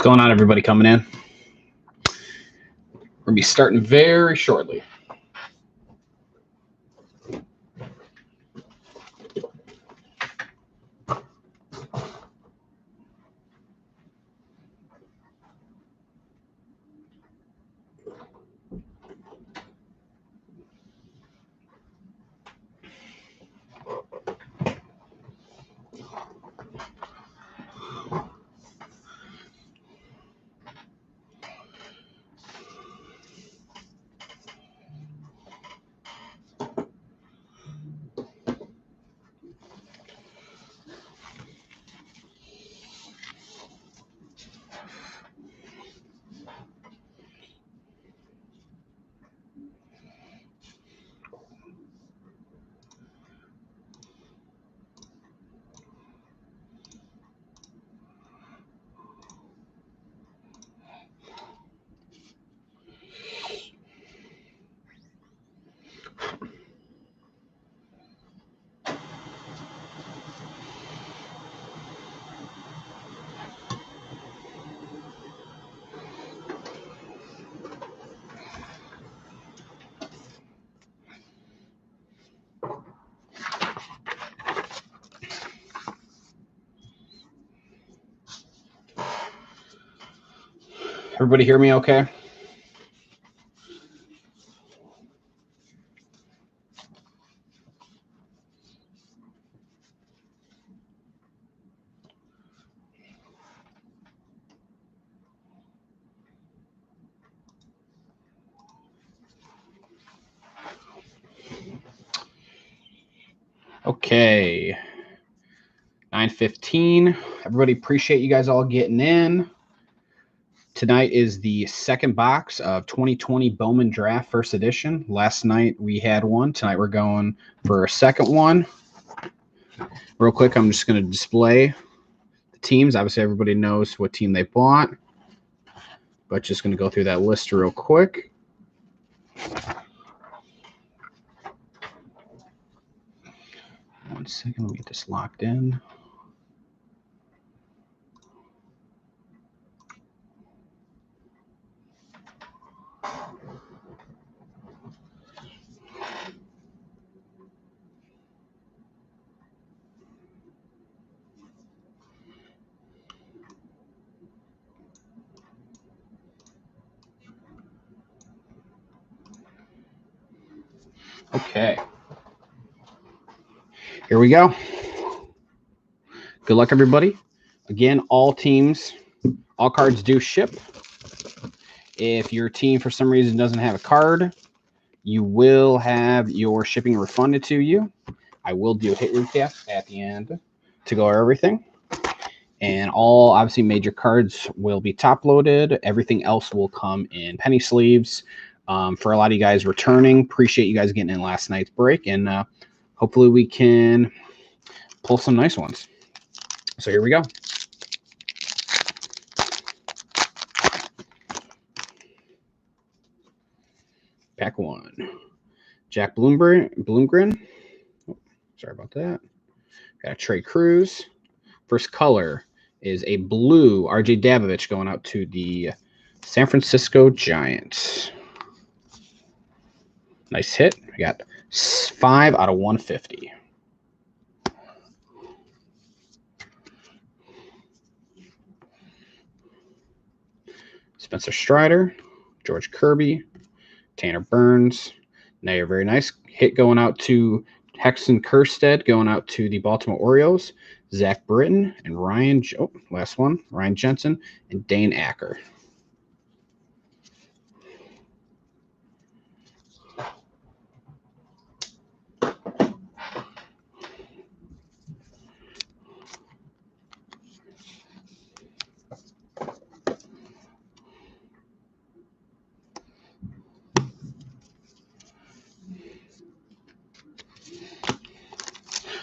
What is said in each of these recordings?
What's going on, everybody coming in? We're going to be starting very shortly. Everybody hear me okay? Okay. 9:15. Everybody, appreciate you guys all getting in. Tonight is the second box of 2020 Bowman Draft First Edition. Last night we had one. Tonight we're going for a second one. Real quick, I'm just going to display the teams. Obviously, everybody knows what team they bought, but just going to go through that list real quick. One second, let me get this locked in. Okay. Here we go. Good luck, everybody. Again, all teams, all cards do ship. If your team, for some reason, doesn't have a card, you will have your shipping refunded to you. I will do a hit recap at the end to go over everything. And all, obviously, major cards will be top-loaded. Everything else will come in penny sleeves. For a lot of you guys returning, appreciate you guys getting in last night's break. And hopefully we can pull some nice ones. So here we go. Pack one. Jack Bloomgren. Oh, sorry about that. Got a Trey Cruz. First color is a blue RJ Davovich going out to the San Francisco Giants. Nice hit. We got 5 out of 150. Spencer Strider, George Kirby, Tanner Burns. Now you're very nice hit going out to Hexon Kerstead going out to the Baltimore Orioles. Zach Britton and Ryan Jensen and Dane Acker.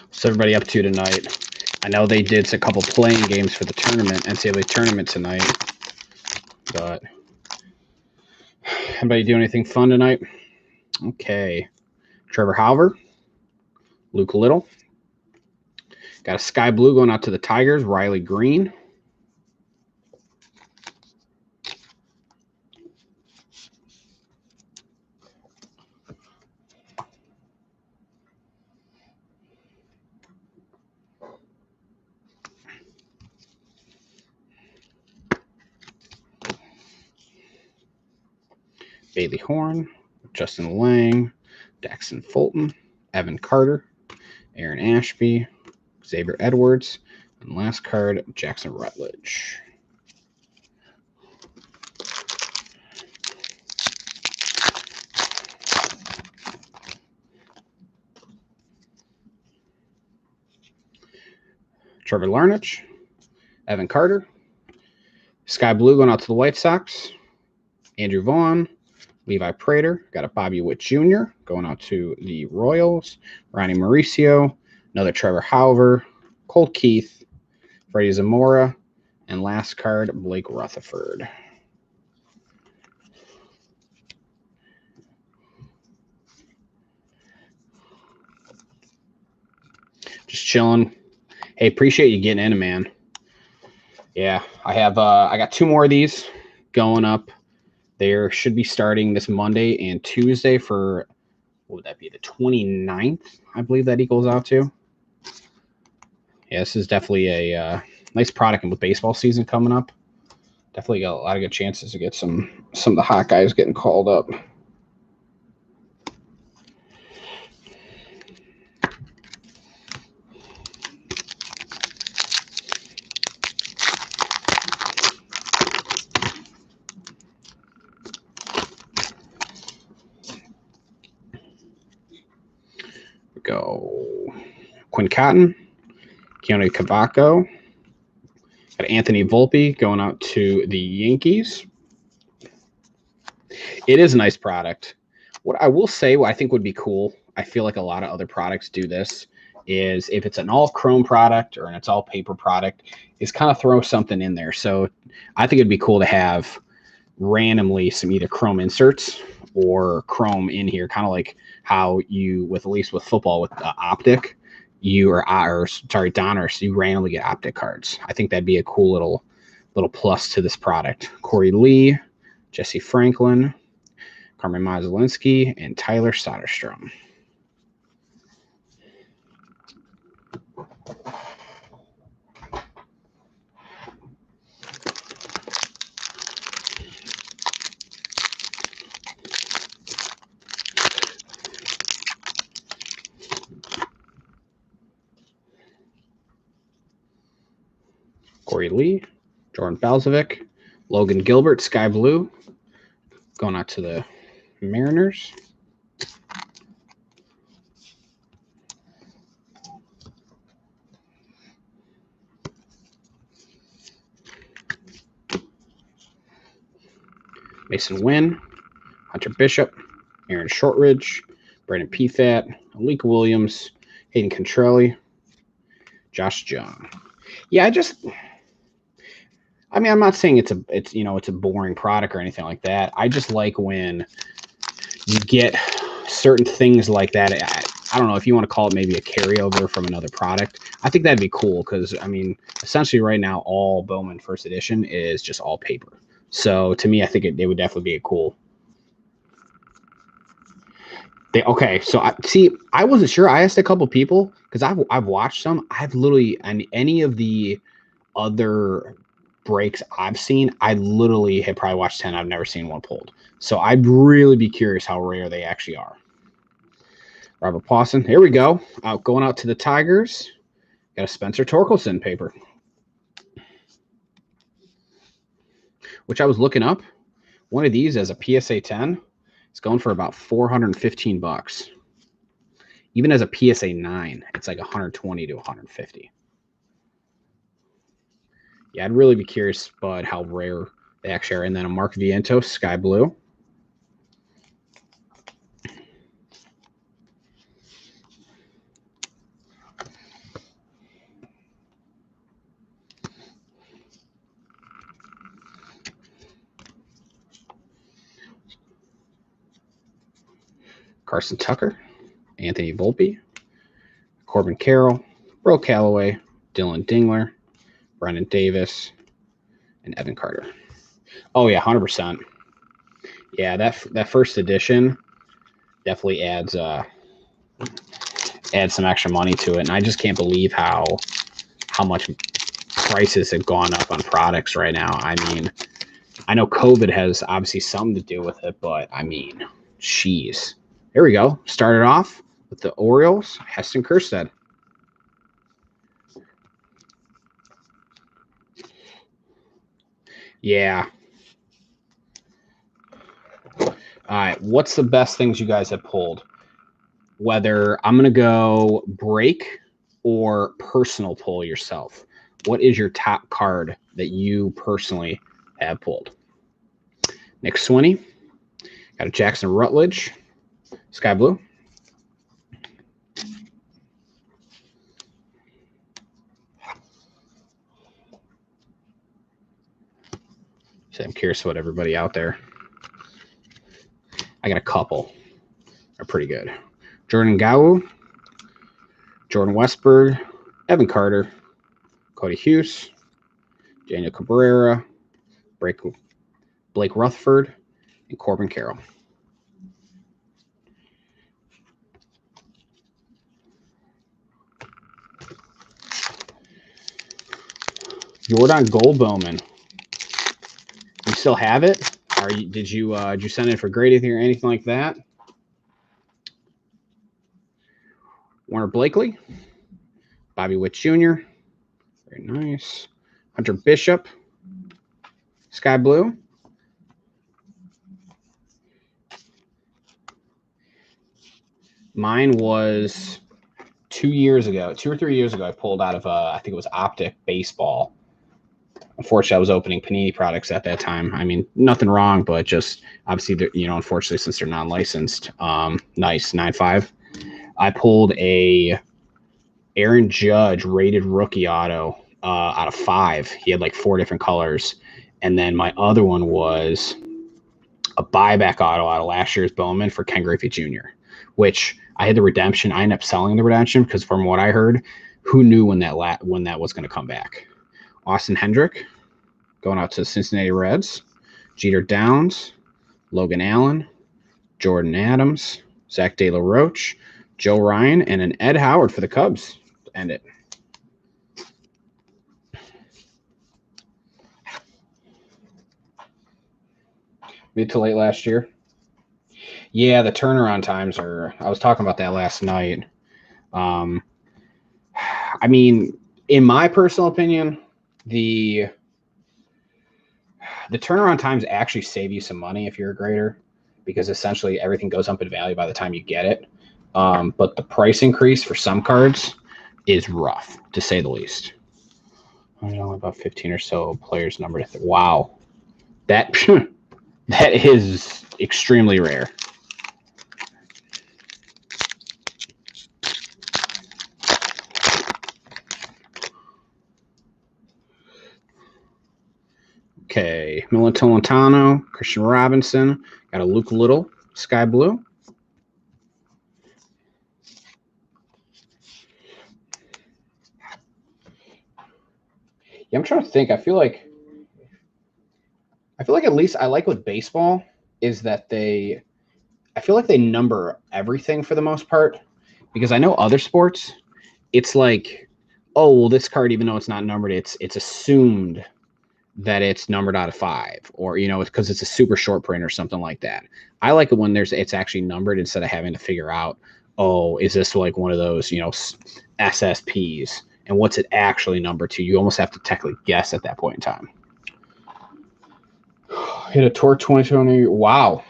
What's everybody up to tonight? I know they did a couple playing games for the tournament, NCAA tournament tonight. But anybody do anything fun tonight? Okay. Trevor Hauver, Luke Little. Got a sky blue going out to the Tigers, Riley Green. Bailey Horn, Justin Lang, Daxton Fulton, Evan Carter, Aaron Ashby, Xavier Edwards, and last card, Jackson Rutledge. Trevor Larnach, Evan Carter, Sky Blue going out to the White Sox, Andrew Vaughn, Levi Prater, got a Bobby Witt Jr. going out to the Royals, Ronnie Mauricio, another Trevor Hauver, Colt Keith, Freddie Zamora, and last card, Blake Rutherford. Just chilling. Hey, appreciate you getting in, man. Yeah, I got 2 more of these going up. They should be starting this Monday and Tuesday for, what would that be, the 29th, I believe that equals out to. Yeah, this is definitely a nice product, and with baseball season coming up, definitely got a lot of good chances to get some of the hot guys getting called up. Go Quinn Cotton, Keone Cavaco, got Anthony Volpe going out to the Yankees. It is a nice product. What I will say, what I think would be cool, I feel like a lot of other products do this, is if it's an all chrome product or it's all paper product, is kind of throw something in there. So I think it'd be cool to have randomly some either chrome inserts or chrome in here, kind of like how you, with at least with football, with Optic, Donruss, you randomly get Optic cards. I think that'd be a cool little plus to this product. Corey Lee, Jesse Franklin, Carmen Mazelinski, and Tyler Soderstrom. Corey Lee, Jordan Balzovic, Logan Gilbert, Sky Blue, going out to the Mariners. Mason Wynn, Hunter Bishop, Aaron Shortridge, Brandon Pfat, Alika Williams, Hayden Contrelli, Josh Jung. Yeah, I'm not saying it's a boring product or anything like that. I just like when you get certain things like that. I don't know if you want to call it maybe a carryover from another product. I think that'd be cool because, essentially right now, all Bowman First Edition is just all paper. So to me, I think it would definitely be a cool. I wasn't sure. I asked a couple people because I've watched some. I've literally, and any of the other breaks I've seen, I literally have probably watched 10. I've never seen one pulled. So I'd really be curious how rare they actually are. Robert Pawson. Here we go. Going out to the Tigers. Got a Spencer Torkelson paper, which I was looking up. One of these as a PSA 10 is going for about $415. Even as a PSA 9, it's like 120 to 150. Yeah, I'd really be curious about how rare they actually are. And then a Mark Vientos, Sky Blue. Carson Tucker, Anthony Volpe, Corbin Carroll, Bro Calloway, Dylan Dingler, Brendan Davis, and Evan Carter. Oh, yeah, 100%. Yeah, that first edition definitely adds some extra money to it. And I just can't believe how much prices have gone up on products right now. I mean, I know COVID has obviously something to do with it, but I mean, jeez. Here we go. Started off with the Orioles, Heston Kjerstad. Yeah. All right. What's the best things you guys have pulled? Whether I'm going to go break or personal pull yourself. What is your top card that you personally have pulled? Nick Swinney. Got a Jackson Rutledge. Sky Blue. So I'm curious what everybody out there. I got a couple. They're pretty good. Jordan Gau, Jordan Westberg, Evan Carter, Cody Hughes, Daniel Cabrera, Blake Rutherford, and Corbin Carroll. Jordan Bowman. You still have it? Did you send it for grading or anything like that? Warner Blakely, Bobby Witt Jr. Very nice. Hunter Bishop, Sky Blue. Mine was 2 or 3 years ago. I pulled out of I think it was Optic Baseball. Unfortunately, I was opening Panini products at that time. I mean, nothing wrong, but just obviously, unfortunately, since they're non-licensed, nice 9.5. I pulled a Aaron Judge rated rookie auto out of 5. He had like 4 different colors, and then my other one was a buyback auto out of last year's Bowman for Ken Griffey Jr., which I had the redemption. I ended up selling the redemption because, from what I heard, who knew when that was going to come back? Austin Hendrick going out to the Cincinnati Reds. Jeter Downs, Logan Allen, Jordan Adams, Zach De La Roche, Joe Ryan, and an Ed Howard for the Cubs to end it. Mid to late last year. Yeah, the turnaround times are. I was talking about that last night. I mean, in my personal opinion, the turnaround times actually save you some money if you're a grader, because essentially everything goes up in value by the time you get it. But the price increase for some cards is rough, to say the least. There's only about 15 or so players numbered. Wow, that that is extremely rare. Okay, Milan Tolentano, Christian Robinson, got a Luke Little, Sky Blue. Yeah, I'm trying to think. I feel like at least I like with baseball is that I feel like they number everything for the most part, because I know other sports, it's like, oh, well, this card, even though it's not numbered, it's assumed that it's numbered out of 5, or it's because it's a super short print or something like that. I like it when it's actually numbered instead of having to figure out, oh, is this like one of those, you know, SSPs? And what's it actually number to? You almost have to technically guess at that point in time. Hit a Torque 2020. Wow.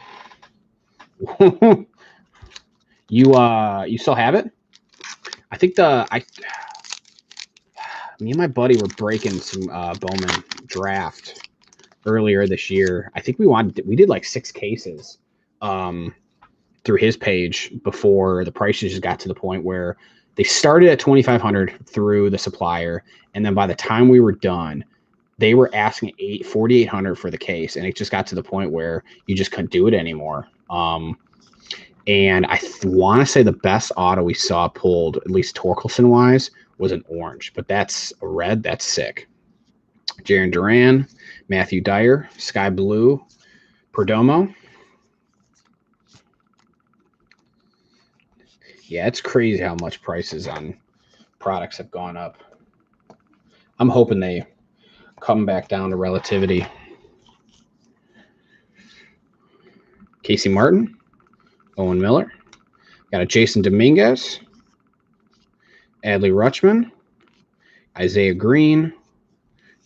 You still have it? I think me and my buddy were breaking some Bowman draft earlier this year. I think we did like 6 cases through his page before the prices just got to the point where they started at $2,500 through the supplier, and then by the time we were done, they were asking $4,800 for the case, and it just got to the point where you just couldn't do it anymore. And I want to say the best auto we saw pulled, at least Torkelson wise, was an orange, but that's a red. That's sick. Jaron Duran, Matthew Dyer, Sky Blue, Perdomo. Yeah, it's crazy how much prices on products have gone up. I'm hoping they come back down to relativity. Casey Martin, Owen Miller, got a Jason Dominguez, Adley Rutschman, Isaiah Green,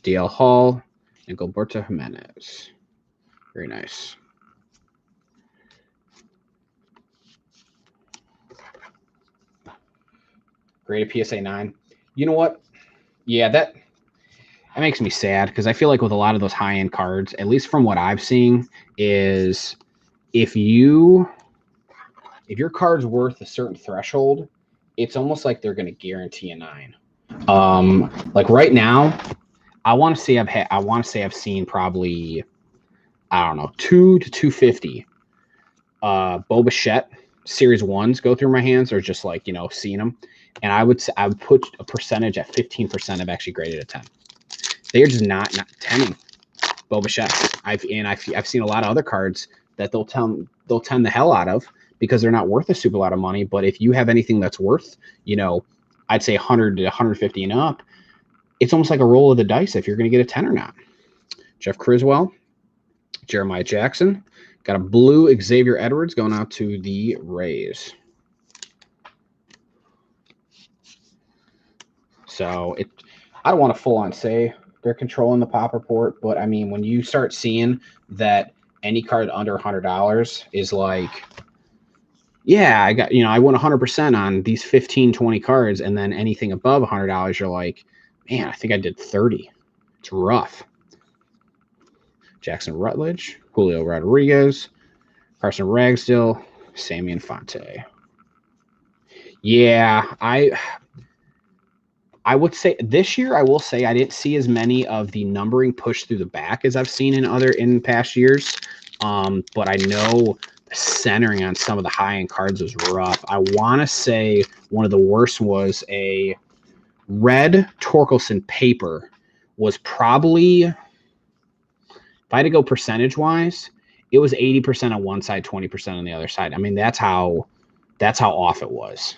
DL Hall, and Gilberto Jimenez. Very nice. Graded PSA 9. You know what? Yeah, that makes me sad because I feel like with a lot of those high-end cards, at least from what I've seen, is if your card's worth a certain threshold, it's almost like they're going to guarantee a 9. Like right now, I want to say I've seen probably, I don't know, 2 to 250 Bo Bichette Series 1s go through my hands, or just like, you know, seeing them. And I would put a percentage at 15% of actually graded a 10. They're just not 10ing Bo Bichette. I've seen a lot of other cards that they'll 10 the hell out of because they're not worth a super lot of money. But if you have anything that's worth, you know, I'd say 100 to 150 and up, it's almost like a roll of the dice if you're going to get a 10 or not. Jeff Criswell, Jeremiah Jackson, got a blue Xavier Edwards going out to the Rays. So I don't want to full on say they're controlling the pop report, but I mean, when you start seeing that any card under $100 is like, yeah, I won 100% on these 15, 20 cards, and then anything above $100, you're like, man, I think I did 30. It's rough. Jackson Rutledge, Julio Rodriguez, Carson Ragsdale, Sammy Infante. Yeah, I would say this year, I will say I didn't see as many of the numbering pushed through the back as I've seen in past years. But I know the centering on some of the high-end cards was rough. I want to say one of the worst was a red Torkelson paper was probably, if I had to go percentage-wise, it was 80% on one side, 20% on the other side. I mean, that's how off it was.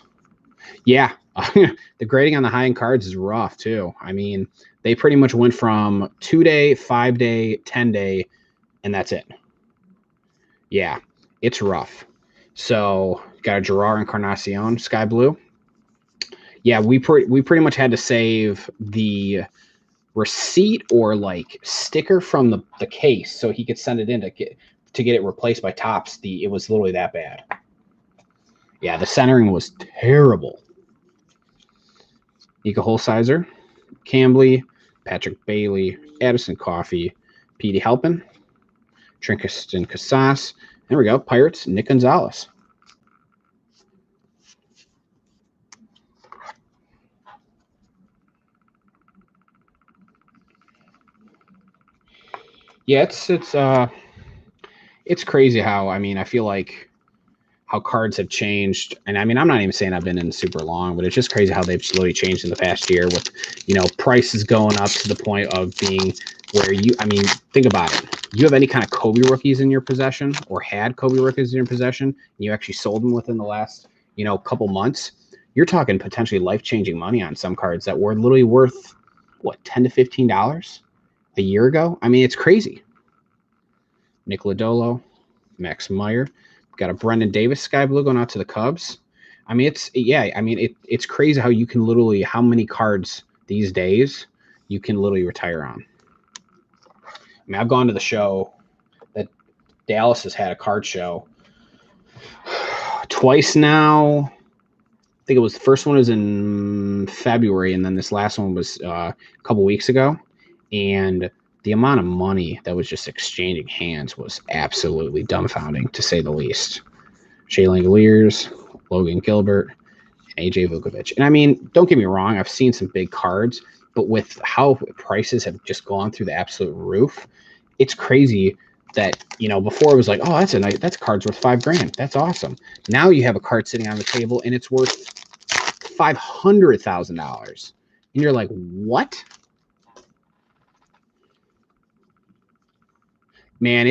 Yeah, the grading on the high-end cards is rough too. I mean, they pretty much went from 2-day, 5-day, 10-day, and that's it. Yeah, it's rough. So got a Gerard Encarnacion, Sky Blue. Yeah, we pretty much had to save the receipt or like sticker from the case so he could send it in to get it replaced by Topps. It was literally that bad. Yeah, the centering was terrible. Nika Holsizer, Cambly, Patrick Bailey, Addison Coffey, Petey Halpin, Trinkesten Casas. There we go. Pirates, Nick Gonzalez. Yeah, it's crazy how, I mean, I feel like how cards have changed. And I mean, I'm not even saying I've been in super long, but it's just crazy how they've slowly changed in the past year with, you know, prices going up to the point of being where I mean, think about it. You have any kind of Kobe rookies in your possession or had Kobe rookies in your possession, and you actually sold them within the last, you know, couple months, you're talking potentially life-changing money on some cards that were literally worth, what, $10 to $15 a year ago? I mean, it's crazy. Nick Lodolo, Max Meyer. Got a Brendan Davis Sky Blue going out to the Cubs. I mean, it's crazy how you can literally, how many cards these days you can literally retire on. I mean, I've gone to the show that Dallas has had a card show twice now. I think it was the first one was in February, and then this last one was a couple weeks ago. And the amount of money that was just exchanging hands was absolutely dumbfounding, to say the least. Shea Langoliers, Logan Gilbert, and AJ Vukovic. And I mean, don't get me wrong, I've seen some big cards, but with how prices have just gone through the absolute roof, it's crazy that, you know, before it was like, oh, that's card's worth $5,000. That's awesome. Now you have a card sitting on the table and it's worth $500,000. And you're like, what? Man,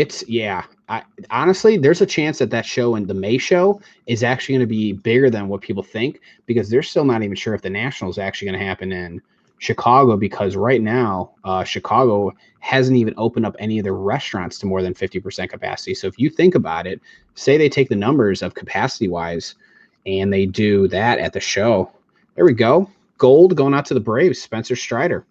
honestly, there's a chance that show and the May show is actually going to be bigger than what people think, because they're still not even sure if the National is actually going to happen in Chicago, because right now, Chicago hasn't even opened up any of their restaurants to more than 50% capacity. So if you think about it, say they take the numbers of capacity wise and they do that at the show. There we go. Gold going out to the Braves, Spencer Strider.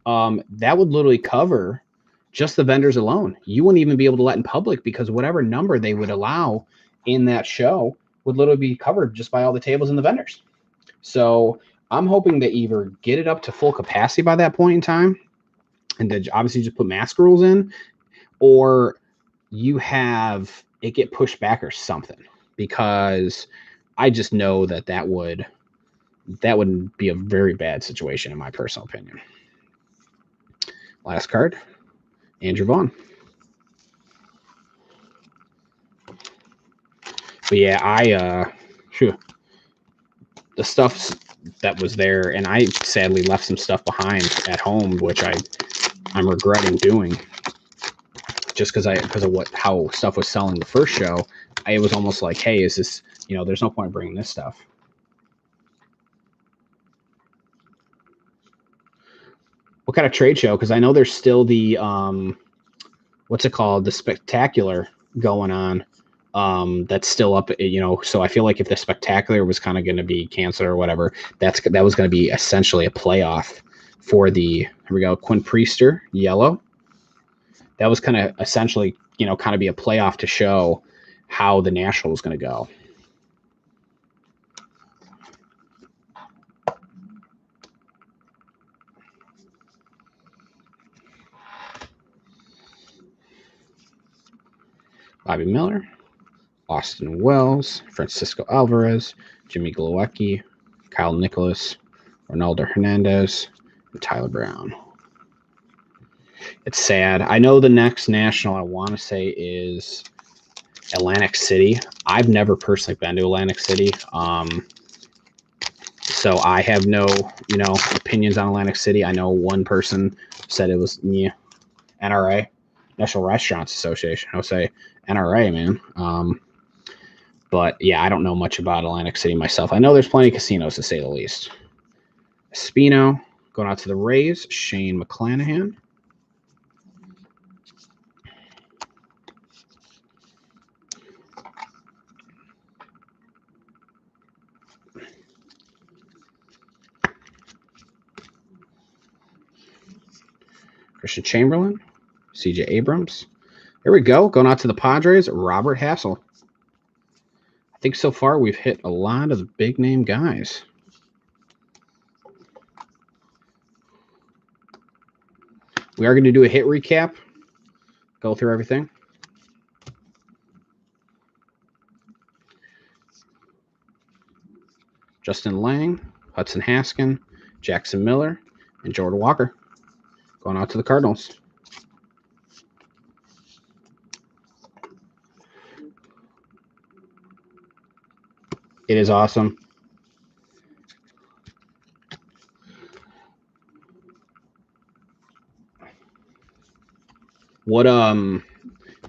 That would literally cover just the vendors alone. You wouldn't even be able to let in public, because whatever number they would allow in that show would literally be covered just by all the tables and the vendors. So I'm hoping to either get it up to full capacity by that point in time, and to obviously just put mask rules in, or you have it get pushed back or something, because I just know that would be a very bad situation in my personal opinion. Last card, Andrew Vaughn. But yeah, the stuff that was there, and I sadly left some stuff behind at home, which I'm regretting doing, just because of how stuff was selling the first show. It was almost like, hey, is this, you know, there's no point bringing this stuff. What kind of trade show? Because I know there's still the what's it called, the Spectacular going on. That's still up, you know. So I feel like if the Spectacular was kind of going to be canceled or whatever, that was going to be essentially a playoff for the, here we go, Quinn Priester yellow. That was kind of essentially, you know, kind of be a playoff to show how the National was going to go. Bobby Miller, Austin Wells, Francisco Alvarez, Jimmy Glowacki, Kyle Nicholas, Ronaldo Hernandez, and Tyler Brown. It's sad. I know the next National, I want to say, is Atlantic City. I've never personally been to Atlantic City. So I have no, you know, opinions on Atlantic City. I know one person said it was NRA, National Restaurants Association. I would say NRA, man. But yeah, I don't know much about Atlantic City myself. I know there's plenty of casinos, to say the least. Espino going out to the Rays, Shane McClanahan. Christian Chamberlain, CJ Abrams. There we go. Going out to the Padres, Robert Hassel. I think so far we've hit a lot of the big name guys. We are going to do a hit recap, go through everything. Justin Lang, Hudson Haskin, Jackson Miller, and Jordan Walker. Going out to the Cardinals. It is awesome. What I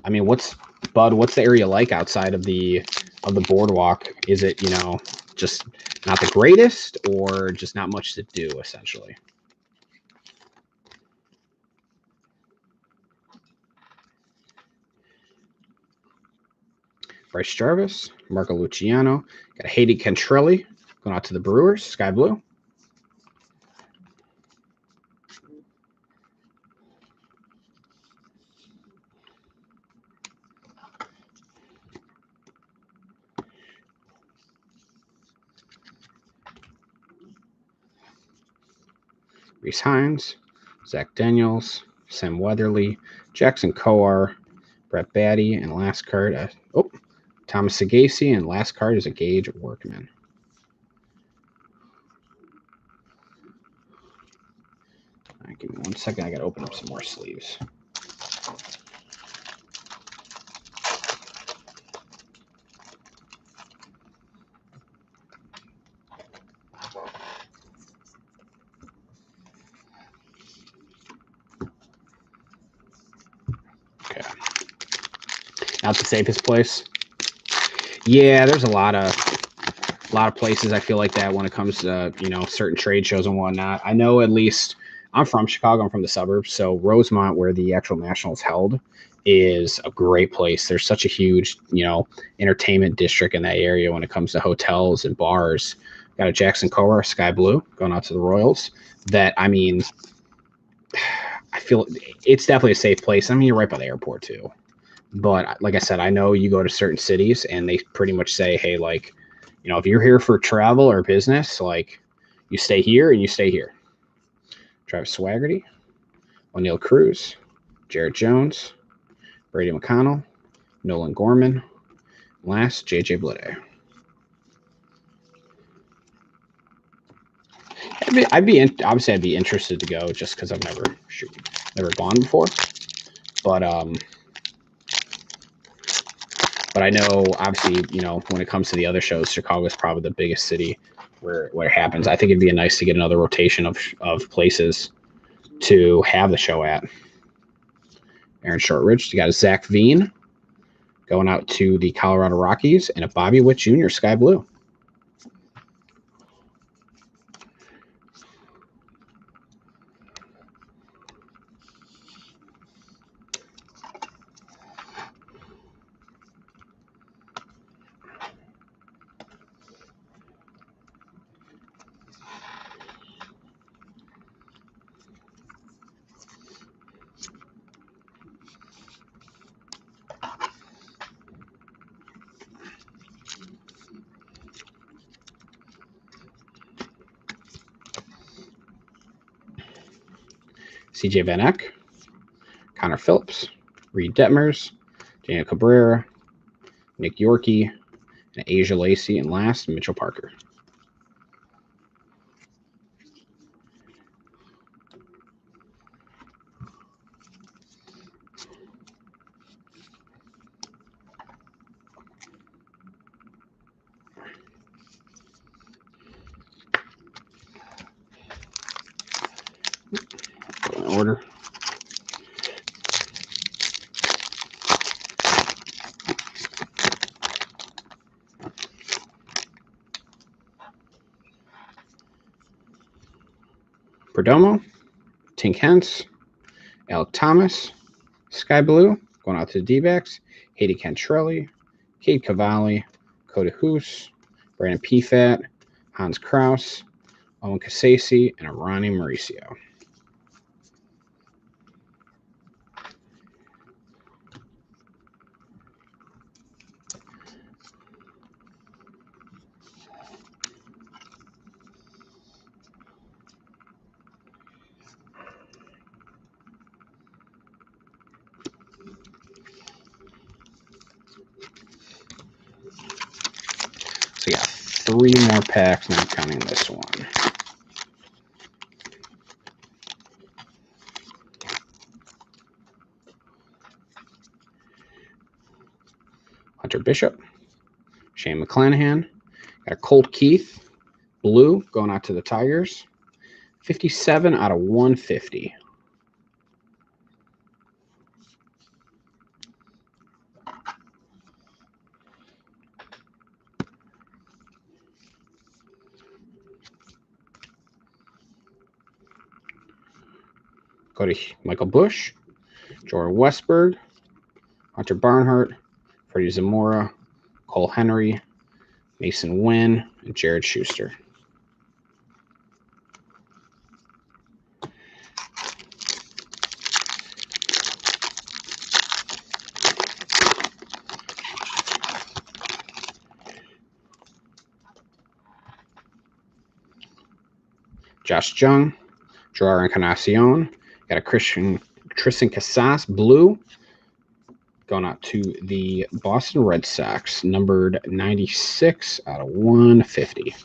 mean, what's the area like outside of the boardwalk? Is it, you know, just not the greatest, or just not much to do essentially? Bryce Jarvis, Marco Luciano. Got a Hayden Cantrelli going out to the Brewers, Sky Blue. Reese Hines, Zach Daniels, Sam Weatherly, Jackson Coar, Brett Batty, and last card, Thomas Sagasi, and last card is a Gage Workman. All right, give me 1 second. I got to open up some more sleeves. Okay. Not the safest place. Yeah, there's a lot of places I feel like that when it comes to certain trade shows and whatnot. I know at least I'm from Chicago. I'm from the suburbs, so Rosemont, where the actual Nationals held, is a great place. There's such a huge entertainment district in that area when it comes to hotels and bars. Got a Jackson Coar, Sky Blue, going out to the Royals. That I feel it's definitely a safe place. I mean, you're right by the airport too. But like I said, I know you go to certain cities and they pretty much say, hey, like, if you're here for travel or business, like, you stay here and you stay here. Travis Swaggerty, O'Neill Cruz, Jarrett Jones, Brady McConnell, Nolan Gorman, last, JJ Bleday. Obviously I'd be interested to go just because I've never gone before. But I know, obviously, when it comes to the other shows, Chicago is probably the biggest city where it happens. I think it'd be nice to get another rotation of places to have the show at. Aaron Shortridge, you got a Zach Veen going out to the Colorado Rockies, and a Bobby Witt Jr. Sky Blue. CJ Van Eck, Connor Phillips, Reed Detmers, Daniel Cabrera, Nick Yorkie, and Asia Lacey, and last, Mitchell Parker. In order. Perdomo, Tink Hence, Alec Thomas, Sky Blue, going out to the D-backs, Hayden Cantrelli, Cade Cavalli, Coda Hoos, Brandon Pfat, Hans Kraus, Owen Casasi, and Ronnie Mauricio. So yeah, 3 more packs, not counting this one. Hunter Bishop, Shane McClanahan, got Colt Keith, blue, going out to the Tigers. 57 out of 150. Go to Michael Bush, Jordan Westberg, Hunter Barnhart, Freddie Zamora, Cole Henry, Mason Wynn, and Jared Schuster. Josh Jung, Gerard Encarnacion. Got a Tristan Casas blue going out to the Boston Red Sox, numbered 96 out of 150.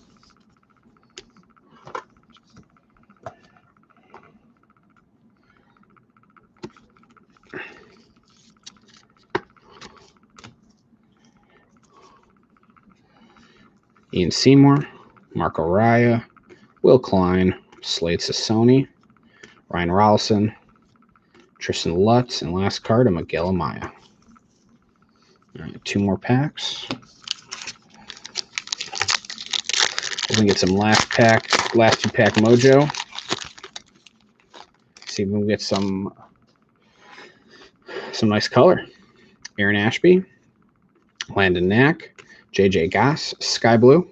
Ian Seymour, Marco Raya, Will Klein, Slade Sassoni, Ryan Rolison, Tristan Lutz, and last card, a Miguel Amaya. All right, 2 more packs. We're going to get some last 2-pack mojo. See if we can get some nice color. Aaron Ashby, Landon Knack, JJ Goss, Sky Blue.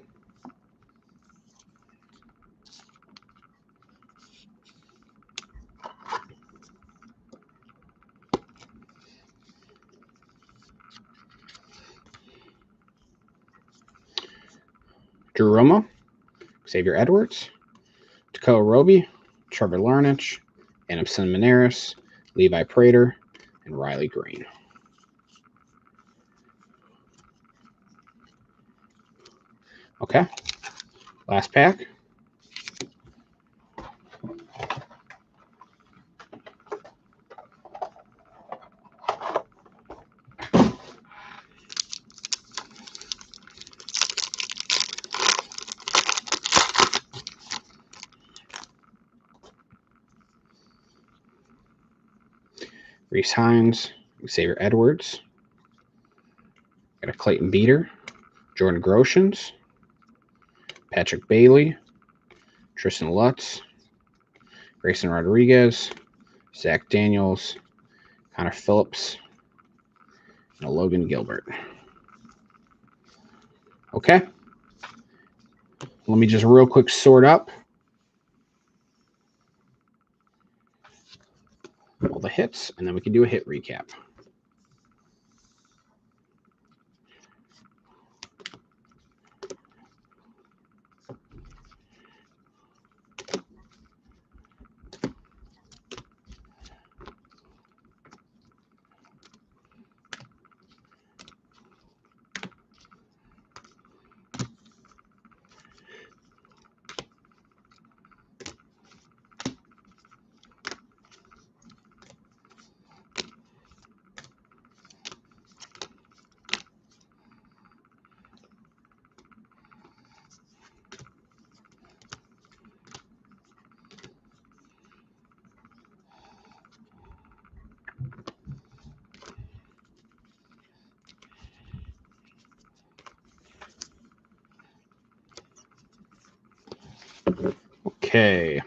Drew Romo, Xavier Edwards, Takao Roby, Trevor Larnach, Anderson Maneris, Levi Prater, and Riley Green. Okay, last pack. Reese Hines, Xavier Edwards. Got a Clayton Beater, Jordan Groshans, Patrick Bailey, Tristan Lutz, Grayson Rodriguez, Zach Daniels, Connor Phillips, and a Logan Gilbert. Okay. Let me just real quick sort up all the hits, and then we can do a hit recap. Okay.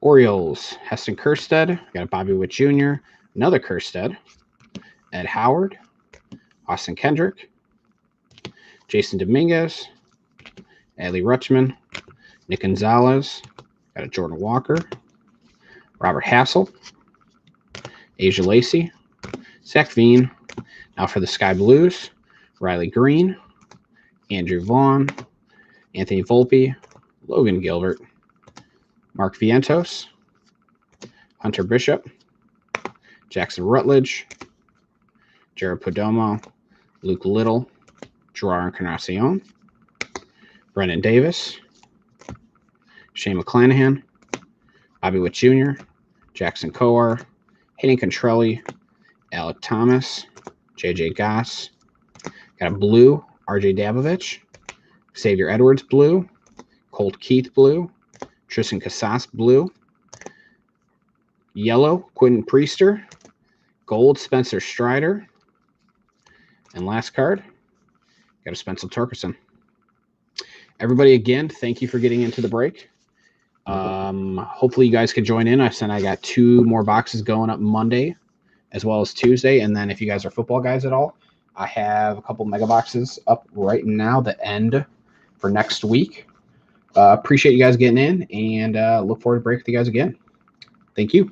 Orioles, Heston Kjerstad. Got a Bobby Witt Jr., another Kjerstad, Ed Howard, Austin Kendrick, Jason Dominguez, Adley Rutschman, Nick Gonzalez. Got a Jordan Walker, Robert Hassel, Asia Lacey, Zach Veen. Now for the Sky Blues, Riley Green, Andrew Vaughn, Anthony Volpe, Logan Gilbert, Mark Vientos, Hunter Bishop, Jackson Rutledge, Jared Perdomo, Luke Little, Gerard Encarnacion, Brendan Davis, Shane McClanahan, Bobby Witt Jr., Jackson Kowar, Hayden Contrelli, Alec Thomas, JJ Goss. Got a blue, RJ Dabovich, Xavier Edwards blue, Colt Keith blue, Tristan Casas blue, yellow, Quentin Priester, gold, Spencer Strider, and last card, got a Spencer Torkelson. Everybody, again, thank you for getting into the break. Hopefully you guys can join in. I got 2 more boxes going up Monday as well as Tuesday. And then if you guys are football guys at all, I have a couple mega boxes up right now that end for next week. Appreciate you guys getting in, and look forward to breaking with you guys again. Thank you.